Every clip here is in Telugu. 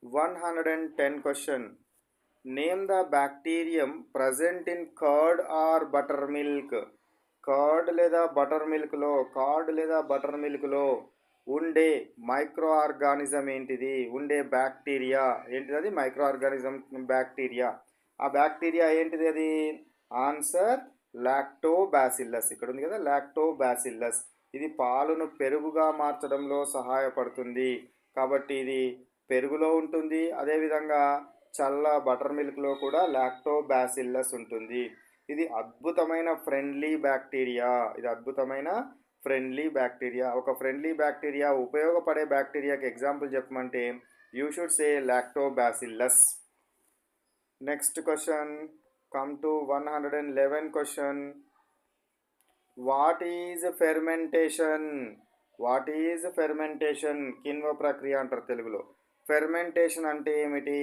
110 question. Name the bacterium present in curd or buttermilk. Curd లేదా బటర్ మిల్క్లో ఉండే మైక్రో ఆర్గానిజం ఏంటిది? ఉండే బ్యాక్టీరియా ఏంటిది? అది మైక్రో ఆర్గానిజం బ్యాక్టీరియా. ఆ బ్యాక్టీరియా ఏంటిది? అది ఆన్సర్ లాక్టోబాసిల్లస్. ఇక్కడ ఉంది కదా, లాక్టోబాసిల్లస్. ఇది పాలును పెరుగుగా మార్చడంలో సహాయపడుతుంది. కాబట్టి ఇది పెరుగులో ఉంటుంది. అదేవిధంగా చల్ల బటర్ మిల్క్లో కూడా లాక్టోబాసిల్లస్ ఉంటుంది. ఇది అద్భుతమైన ఫ్రెండ్లీ బ్యాక్టీరియా. ఒక ఫ్రెండ్లీ బ్యాక్టీరియా, ఉపయోగపడే బ్యాక్టీరియాకి ఎగ్జాంపుల్ చెప్పమంటే you should say lactobacillus. Next question, come to 111 question. What is fermentation? కిణ్వ ప్రక్రియ అంటారు తెలుగులో. ఫెర్మెంటేషన్ అంటే ఏమిటి?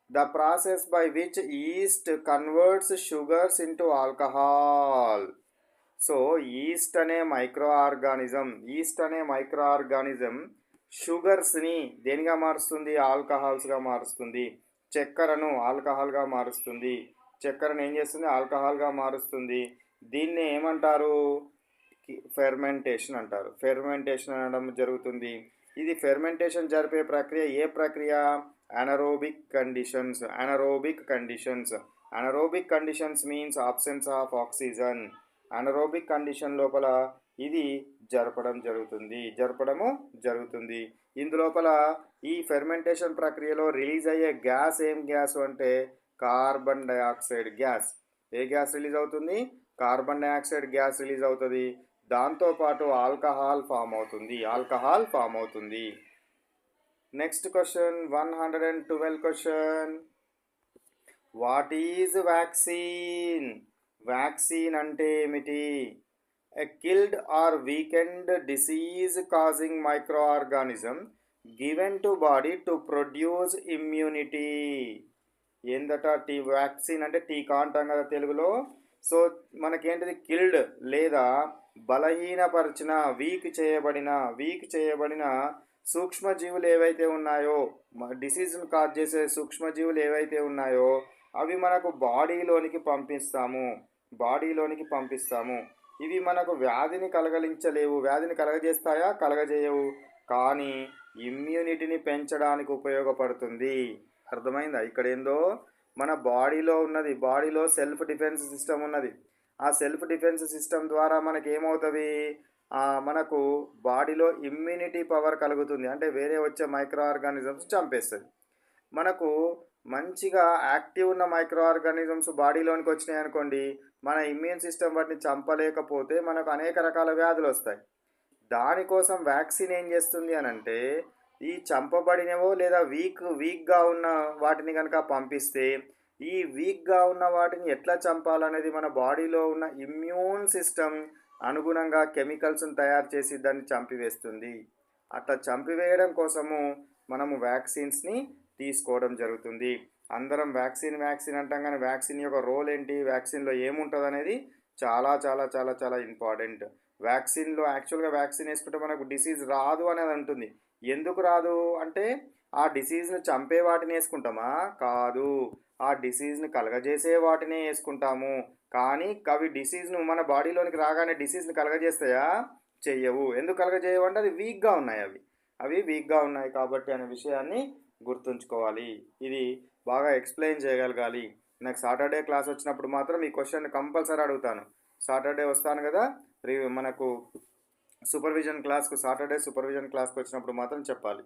The process by which yeast converts sugars into alcohol. So yeast అనే మైక్రో ఆర్గానిజం షుగర్స్ని దేనిగా మారుస్తుంది? ఆల్కహాల్స్గా మారుస్తుంది. చక్కెరను ఆల్కహాల్గా మారుస్తుంది. చక్కెరను ఏం చేస్తుంది? ఆల్కహాల్గా మారుస్తుంది. దీన్ని ఏమంటారు? ఫెర్మెంటేషన్ అంటారు. ఫెర్మెంటేషన్ అనడం జరుగుతుంది. ఇది ఫెర్మెంటేషన్ జరిపే ప్రక్రియ. ఏ ప్రక్రియ? anaerobic conditions means absence of oxygen. anaerobic condition లోపల ఇది జరపడము జరుగుతుంది. ఇందులోపల ఈ ఫెర్మెంటేషన్ ప్రక్రియలో రిలీజ్ అయ్యే గ్యాస్ ఏం గ్యాస్ అంటే కార్బన్ డయాక్సైడ్ గ్యాస్. ఏ గ్యాస్ రిలీజ్ అవుతుంది? కార్బన్ డయాక్సైడ్ గ్యాస్ రిలీజ్ అవుతుంది. దాంతోపాటు ఆల్కహాల్ ఫామ్ అవుతుంది. Next question, 112 question. What is vaccine? Vaccine అంటే ఏమిటి? A killed or weakened disease causing micro organism given to body to produce immunity. ఏందట? వ్యాక్సిన్ అంటే టీకా అంటాం కదా తెలుగులో. సో మనకేంటిది? కిల్డ్ లేదా బలహీనపరిచిన, వీక్ చేయబడిన సూక్ష్మజీవులు ఏవైతే ఉన్నాయో, డిసీజ్ను కాజ్ చేసే సూక్ష్మజీవులు ఏవైతే ఉన్నాయో అవి మనకు బాడీలోనికి పంపిస్తాము. ఇవి మనకు వ్యాధిని కలగలించలేవు. వ్యాధిని కలగజేస్తాయా? కలగజేయవు. కానీ ఇమ్యూనిటీని పెంచడానికి ఉపయోగపడుతుంది. అర్థమైందా? ఇక్కడ ఏందో మన బాడీలో సెల్ఫ్ డిఫెన్స్ సిస్టమ్ ఉన్నది. ఆ సెల్ఫ్ డిఫెన్స్ సిస్టమ్ ద్వారా మనకి ఏమవుతుంది? మనకు బాడీలో ఇమ్యూనిటీ పవర్ కలుగుతుంది. అంటే వేరే వచ్చే మైక్రో ఆర్గానిజమ్స్ చంపేస్తుంది. మనకు మంచిగా యాక్టివ్ ఉన్న మైక్రో ఆర్గానిజమ్స్ బాడీలోనికి వచ్చినాయి అనుకోండి, మన ఇమ్యూన్ సిస్టమ్ వాటిని చంపలేకపోతే మనకు అనేక రకాల వ్యాధులు వస్తాయి. దానికోసం వ్యాక్సిన్ ఏం చేస్తుంది అని అంటే, ఈ చంపబడినవో లేదా వీక్గా ఉన్న వాటిని కనుక పంపిస్తే, ఈ వీక్గా ఉన్న వాటిని ఎట్లా చంపాలనేది మన బాడీలో ఉన్న ఇమ్యూన్ సిస్టమ్ అనుగుణంగా కెమికల్స్ని తయారు చేసి దాన్ని చంపివేస్తుంది. అట్లా చంపివేయడం కోసము మనము వ్యాక్సిన్స్ని తీసుకోవడం జరుగుతుంది. అందరం వ్యాక్సిన్ అంటాం, కానీ వ్యాక్సిన్ యొక్క రోల్ ఏంటి, వ్యాక్సిన్లో ఏముంటుంది అనేది చాలా చాలా చాలా చాలా ఇంపార్టెంట్. వ్యాక్సిన్లో యాక్చువల్గా వ్యాక్సిన్ వేసుకుంటే మనకు డిసీజ్ రాదు అనేది ఉంటుంది. ఎందుకు రాదు అంటే, ఆ డిసీజ్ను చంపే వాటిని వేసుకుంటామా? కాదు, ఆ డిసీజ్ని కలగజేసే వాటినే వేసుకుంటాము. కానీ అవి డిసీజ్ను మన బాడీలోనికి రాగానే డిసీజ్ని కలగజేస్తాయా? చెయ్యవు. ఎందుకు కలగజేయవు అంటే అవి వీక్గా ఉన్నాయి కాబట్టి అనే విషయాన్ని గుర్తుంచుకోవాలి. ఇది బాగా ఎక్స్ప్లెయిన్ చేయగలగాలి. నాకు సాటర్డే క్లాస్ వచ్చినప్పుడు మాత్రం ఈ క్వశ్చన్ కంపల్సరీ అడుగుతాను. సాటర్డే వస్తాను కదా మనకు సాటర్డే సూపర్విజన్ క్లాస్కి వచ్చినప్పుడు మాత్రం చెప్పాలి.